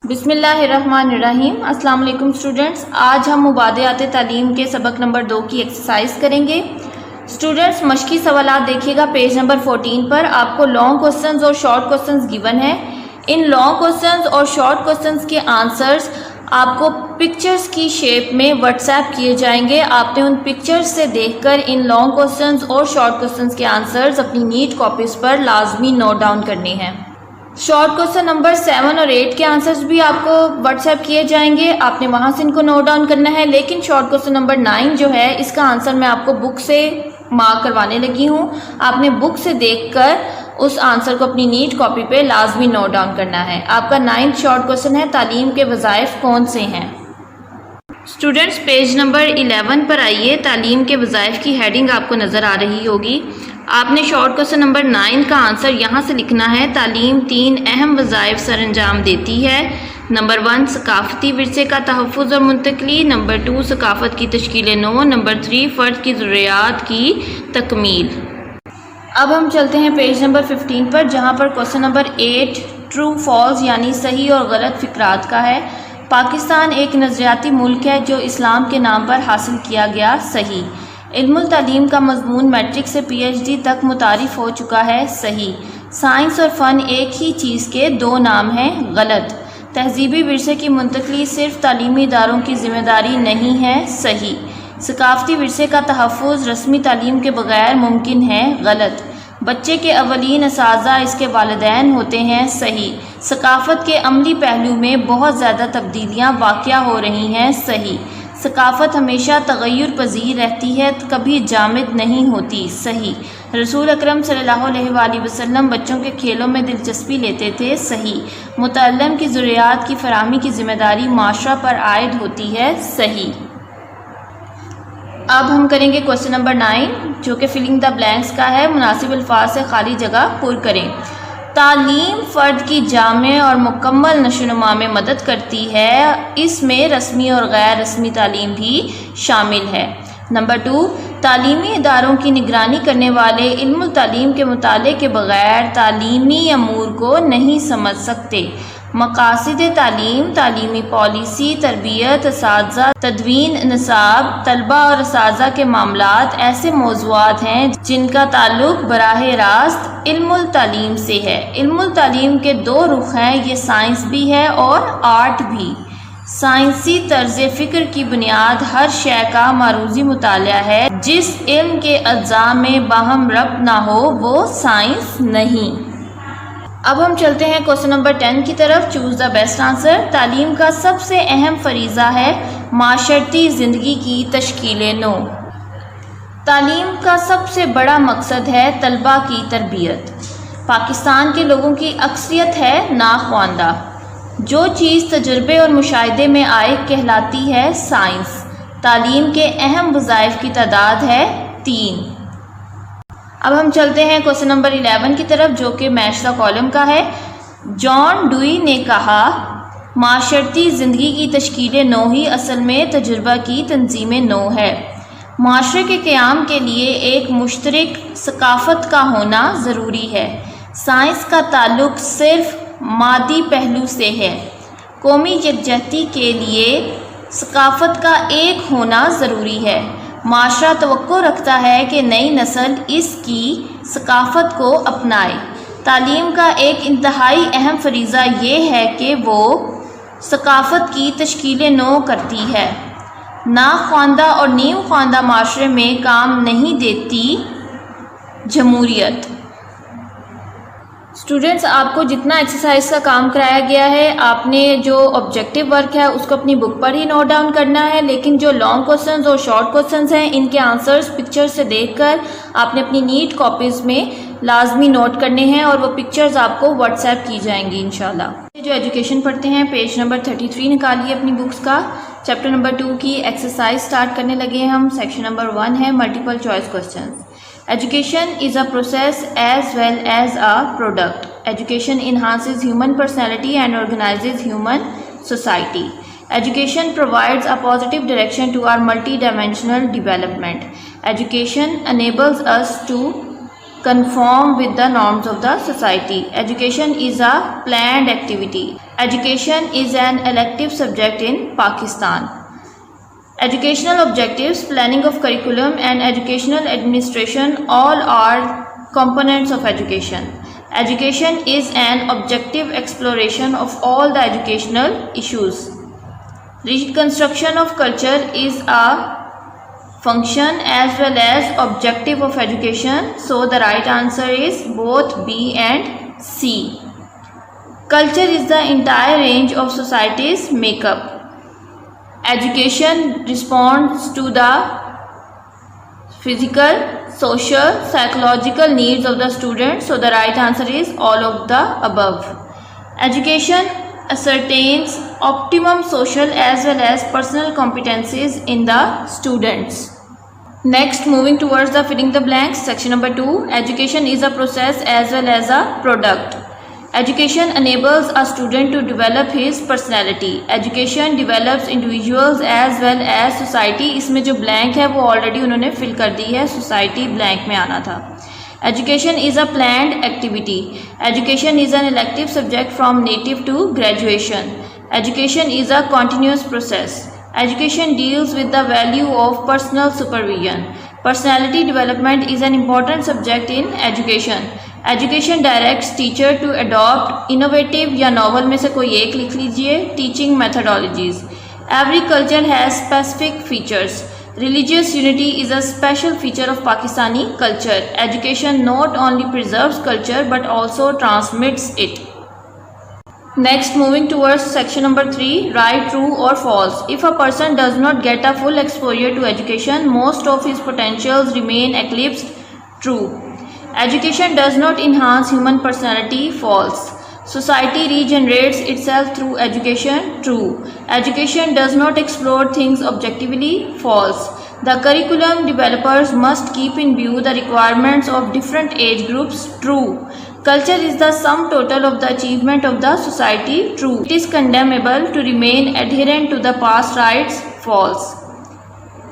बिस्मिल्लाहिर्रहमानिर्रहीम। अस्सलाम वालेकुम स्टूडेंट्स, आज हम मुबादिआत तालीम के सबक नंबर 2 की एक्सरसाइज करेंगे। स्टूडेंट्स मश्की सवालात देखिएगा पेज नंबर 14 पर। आपको लॉन्ग क्वेश्चंस और शॉर्ट क्वेश्चंस गिवन है। इन लॉन्ग क्वेश्चंस और शॉर्ट क्वेश्चंस के आंसर्स आपको पिक्चर्स की शेप में व्हाट्सएप किए जाएंगे। आपने उन पिक्चर्स से देखकर इन लॉन्ग क्वेश्चंस और शॉर्ट क्वेश्चंस के आंसर्स अपनी नीट कॉपीज़ पर लाजमी नोट डाउन करने हैं। शॉर्ट क्वेश्चन नंबर 7 और 8 के आंसर्स भी आपको व्हाट्सएप किए जाएंगे, आपने वहाँ से इनको नोट डाउन करना है। लेकिन शॉर्ट क्वेश्चन नंबर 9 जो है इसका आंसर मैं आपको बुक से मार्क करवाने लगी हूँ। आपने बुक से देखकर उस आंसर को अपनी नीट कॉपी पे लाजमी नोट डाउन करना है। आपका 9th शॉर्ट क्वेश्चन है, तालीम के वज़ाइफ कौन से हैं। स्टूडेंट्स पेज नंबर 11 पर आइए। तालीम के वज़ाइफ की हेडिंग आपको नज़र आ रही होगी। आपने शॉर्ट क्वेश्चन नंबर 9 का आंसर यहाँ से लिखना है। तालीम 3 अहम वज़ाइफ सर अंजाम देती है। नंबर 1 सकाफ़ती विरसे का तहफ़्फ़ुज़ और मुंतक़ली। नंबर 2 सकाफ़त की तश्कील नौ। नंबर 3 फ़र्द की ज़रूरियात की तकमील। अब हम चलते हैं पेज नंबर 15 पर, जहाँ पर क्वेश्चन नंबर 8 ट्रू फॉल्स यानी सही और गलत फ़िक्रात का है। पाकिस्तान एक नज़रियाती मुल्क है जो इस्लाम के नाम पर हासिल किया गया। सही। इल्मुल तालीम का मज़मून मैट्रिक से PhD तक मुतारिफ़ हो चुका है। सही। साइंस और फ़न एक ही चीज़ के दो नाम हैं। गलत। तहज़ीबी विरसे की मुंतक़ली सिर्फ़ तालीमी इदारों की ज़िम्मेदारी नहीं है। सही। सकाफ़ती विरसे का तहफ़्फ़ुज़ रस्मी तालीम के बग़ैर मुमकिन है। गलत। बच्चे के अवलीन असाज़ा इसके वालिदैन होते हैं। सही। सकाफ़त के अमली पहलू में बहुत ज़्यादा तब्दीलियाँ वाक़या हो रही हैं। सही। सकाफ़त हमेशा तग़य्युर पज़ीर रहती है, कभी जामिद नहीं होती। सही। रसूल अकरम सल्लल्लाहु अलैहि वसल्लम बच्चों के खेलों में दिलचस्पी लेते थे। सही। मुतअल्लिम की ज़रूरियात की फ़राहमी की ज़िम्मेदारी माशरा पर आयद होती है। सही। अब हम करेंगे क्वेश्चन नंबर 9 जो कि फिलिंग द ब्लैंक्स का है। मुनासिब अल्फाज से खाली जगह पुर करें। तालीम फ़र्द की जामे और मुकम्मल नशोनुमा में मदद करती है। इसमें रस्मी और गैर रस्मी तालीम भी शामिल है। नंबर 2 तालीमी इदारों की निगरानी करने वाले इल्मुल तालीम के मुताले के बग़ैर तालीमी अमूर को नहीं समझ सकते। मकासिद तालीम, तालीमी पॉलिसी, तरबियत, असातिज़ा, तदवीन निसाब, तलबा और असातिज़ा के मामलात ऐसे मौज़ूआत हैं जिनका ताल्लुक़ बराह रास्त इल्मुल तालीम से है। इल्मुल तालीम के दो रुख हैं, ये साइंस भी है और आर्ट भी। साइंसी तर्ज़ फ़िक्र की बुनियाद हर शय का मारूज़ी मुताला है। जिस इल्म के अज्जा में बाहम रब्त ना हो वो साइंस नहीं। अब हम चलते हैं क्वेश्चन नंबर 10 की तरफ। Choose the best answer. तालीम का सबसे अहम फरीज़ा है माशरती ज़िंदगी की तश्कील नौ। तालीम का सबसे बड़ा मकसद है तलबा की तरबियत। पाकिस्तान के लोगों की अक्सरियत है नाख्वानदा। जो चीज़ तजुर्बे और मुशाहिदे में आए कहलाती है साइंस। तालीम के अहम वज़ाइफ की तादाद है 3। अब हम चलते हैं क्वेश्चन नंबर 11 की तरफ जो कि मैच द कॉलम का है। जॉन डुई ने कहा माशरती ज़िंदगी की तश्कील नौ ही असल में तजुर्बा की तंजीम नौ है। माशरे के क़याम के लिए एक मुश्तरक सकाफ़त का होना ज़रूरी है। साइंस का ताल्लुक़ सिर्फ़ मादी पहलू से है। कौमी यकजहती के लिए सकाफ़त का एक होना ज़रूरी है। माशरा तवक्को रखता है कि नई नस्ल इसकी सकाफ़त को अपनाए। तालीम का एक इंतहाई अहम फरीज़ा ये है कि वो सकाफ़त की तश्कील नौ करती है। नाख्वानदा और नीम ख्वानदा माशरे में काम नहीं देती जमहूरियत। स्टूडेंट्स आपको जितना एक्सरसाइज का काम कराया गया है, आपने जो ऑब्जेक्टिव वर्क है उसको अपनी बुक पर ही नोट डाउन करना है। लेकिन जो लॉन्ग क्वेश्चंस और शॉर्ट क्वेश्चंस हैं इनके आंसर्स पिक्चर से देखकर आपने अपनी नीट कॉपीज़ में लाजमी नोट करने हैं और वो पिक्चर्स आपको व्हाट्सएप की जाएंगी इंशाल्लाह। जो एजुकेशन पढ़ते हैं पेज नंबर 33 निकालिए अपनी बुक्स का। चैप्टर नंबर 2 की एक्सरसाइज स्टार्ट करने लगे हैं हम। सेक्शन नंबर 1 है multiple choice question. Education is a process as well as a product. Education enhances human personality and organizes human society. Education provides a positive direction to our multidimensional development. Education enables us to conform with the norms of the society. Education is a planned activity. Education is an elective subject in Pakistan. Educational objectives, planning of curriculum and educational administration all are components of education. Education is an objective exploration of all the educational issues. Reconstruction of culture is a function as well as objective of education. So the right answer is both B and C. Culture is the entire range of society's makeup. Education responds to the physical, social, psychological needs of the student. So the right answer is all of the above. Education ascertains optimum social as well as personal competencies in the students. Next, moving towards the filling the blanks, section number 2. Education is a process as well as a product. Education enables a student to develop his personality. Education develops individuals as well as society. इसमें जो blank है वो already उन्होंने fill कर दी है, society blank में आना था. Education is a planned activity. Education is an elective subject from native to graduation. Education is a continuous process. Education deals with the value of personal supervision. Personality development is an important subject in education. Education directs teacher to adopt innovative या novel में से कोई एक लिख लीजिए teaching methodologies. Every culture has specific features. Religious unity is a special feature of Pakistani culture. Education not only preserves culture but also transmits it. Next, moving towards section number 3, right, true or false. If a person does not get a full exposure to education, most of his potentials remain eclipsed. True. Education does not enhance human personality. False. Society regenerates itself through education. True. Education does not explore things objectively. False. The curriculum developers must keep in view the requirements of different age groups. True. Culture is the sum total of the achievement of the society. True. It is condemnable to remain adherent to the past rites. False.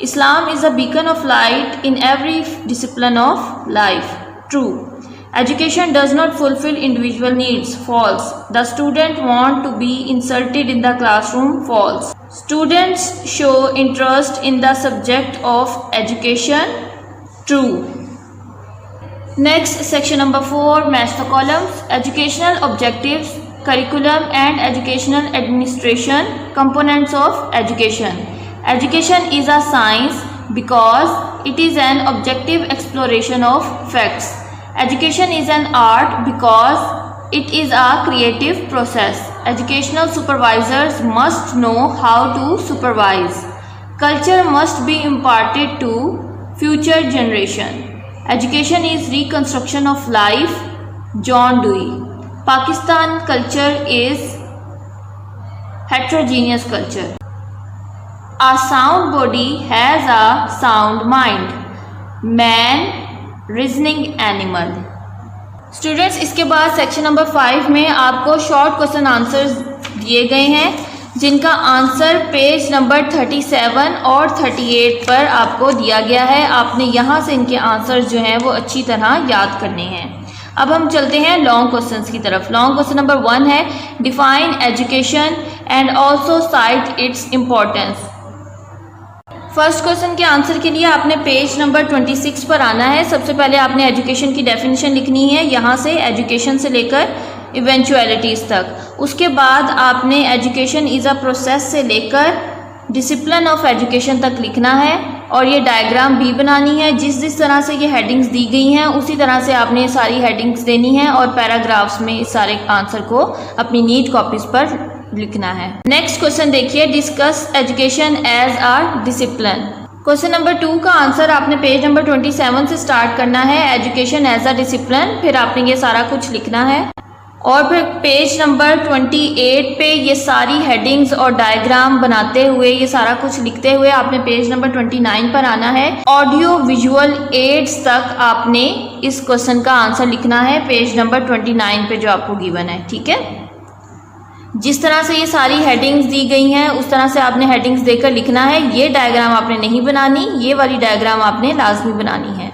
Islam is a beacon of light in every discipline of life. True. Education does not fulfill individual needs. False. The student want to be inserted in the classroom. False. Students show interest in the subject of education. True. Next, section number 4, match the columns. Educational objectives, curriculum and educational administration, components of education. Education is a science because it is an objective exploration of facts. Education is an art because it is a creative process. Educational supervisors must know how to supervise. Culture must be imparted to future generation. Education is reconstruction of life. John Dewey. Pakistan culture is heterogeneous culture. A sound body has a sound mind. Man, reasoning animal. Students, इसके बाद section number 5 में आपको short question answers दिए गए हैं जिनका answer page number 37 और 38 पर आपको दिया गया है. आपने यहाँ से इनके आंसर्स जो हैं वो अच्छी तरह याद करने हैं. अब हम चलते हैं लॉन्ग क्वेश्चंस की तरफ. लॉन्ग क्वेश्चन नंबर 1 है define education and also site its importance. First question के आंसर के लिए आपने पेज नंबर 26 पर आना है. सबसे पहले आपने एजुकेशन की डेफिनेशन लिखनी है, यहाँ से एजुकेशन से लेकर इवेंचुअलिटीज़ तक. उसके बाद आपने एजुकेशन इज़ अ प्रोसेस से लेकर डिसिप्लिन ऑफ एजुकेशन तक लिखना है और ये डायग्राम भी बनानी है. जिस तरह से ये हेडिंग्स दी गई हैं उसी तरह से आपने सारी हेडिंग्स देनी है और पैराग्राफ्स में इस सारे आंसर को अपनी नीट कॉपीज पर लिखना है. नेक्स्ट क्वेश्चन देखिए, discuss education as a discipline. Question number 2 का आंसर आपने पेज नंबर 27 से स्टार्ट करना है. एजुकेशन एज अ डिसिप्लिन, फिर आपने ये सारा कुछ लिखना है और फिर पेज नंबर 28 पे ये सारी हेडिंग्स और डायग्राम बनाते हुए ये सारा कुछ लिखते हुए आपने पेज नंबर 29 पर आना है. ऑडियो विजुअल एड्स तक आपने इस क्वेश्चन का आंसर लिखना है पेज नंबर 29 पे जो आपको गिवन है. ठीक है. जिस तरह से ये सारी हेडिंग्स दी गई हैं उस तरह से आपने हेडिंग्स देकर लिखना है। ये डायग्राम आपने नहीं बनानी, ये वाली डायग्राम आपने लाजमी बनानी है।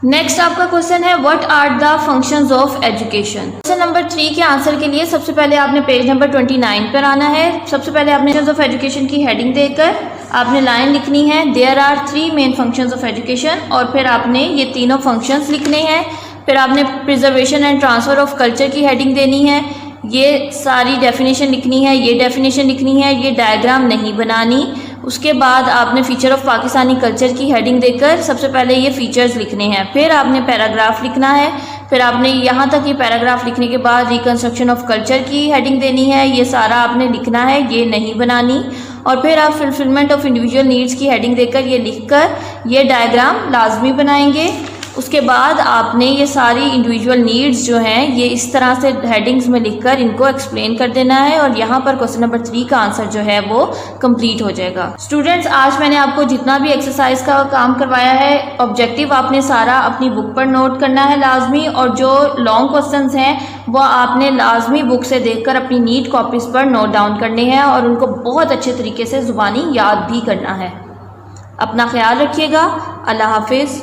नेक्स्ट आपका क्वेश्चन है what are the functions of education. Question number 3 के आंसर के लिए सबसे पहले आपने पेज नंबर 29 पर आना है। सबसे पहले आपने फंक्शंस ऑफ एजुकेशन की हेडिंग देकर आपने लाइन लिखनी है there are 3 main functions of education, और फिर आपने ये तीनों फंक्शंस लिखने हैं। फिर आपने preservation and transfer of culture की हेडिंग देनी है, ये सारी डेफिनेशन लिखनी है, ये डेफिनेशन लिखनी है, ये डायग्राम नहीं बनानी। उसके बाद आपने फीचर ऑफ पाकिस्तानी कल्चर की हेडिंग देकर सबसे पहले ये फीचर्स लिखने हैं। फिर आपने पैराग्राफ लिखना है। फिर आपने यहाँ तक ये पैराग्राफ लिखने के बाद रिकन्स्ट्रक्शन ऑफ कल्चर की हेडिंग देनी है, ये सारा आपने लिखना है, ये नहीं बनानी। और फिर आप फुलफिलमेंट ऑफ इंडिविजुअल नीड्स की हेडिंग देकर ये लिखकर ये डायग्राम लाजमी बनाएंगे। उसके बाद आपने ये सारी इंडिविजुअल नीड्स जो हैं ये इस तरह से हेडिंग्स में लिखकर इनको एक्सप्लेन कर देना है, और यहाँ पर क्वेश्चन नंबर 3 का आंसर जो है वो कंप्लीट हो जाएगा। स्टूडेंट्स, आज मैंने आपको जितना भी एक्सरसाइज का काम करवाया है, ऑब्जेक्टिव आपने सारा अपनी बुक पर नोट करना है लाजमी, और जो लॉन्ग क्वेश्चंस हैं वो आपने लाजमी बुक से देखकर अपनी नीट कॉपीज़ पर नोट डाउन करने हैं और उनको बहुत अच्छे तरीके से ज़ुबानी याद भी करना है। अपना ख्याल रखिएगा। अल्लाह हाफिज़।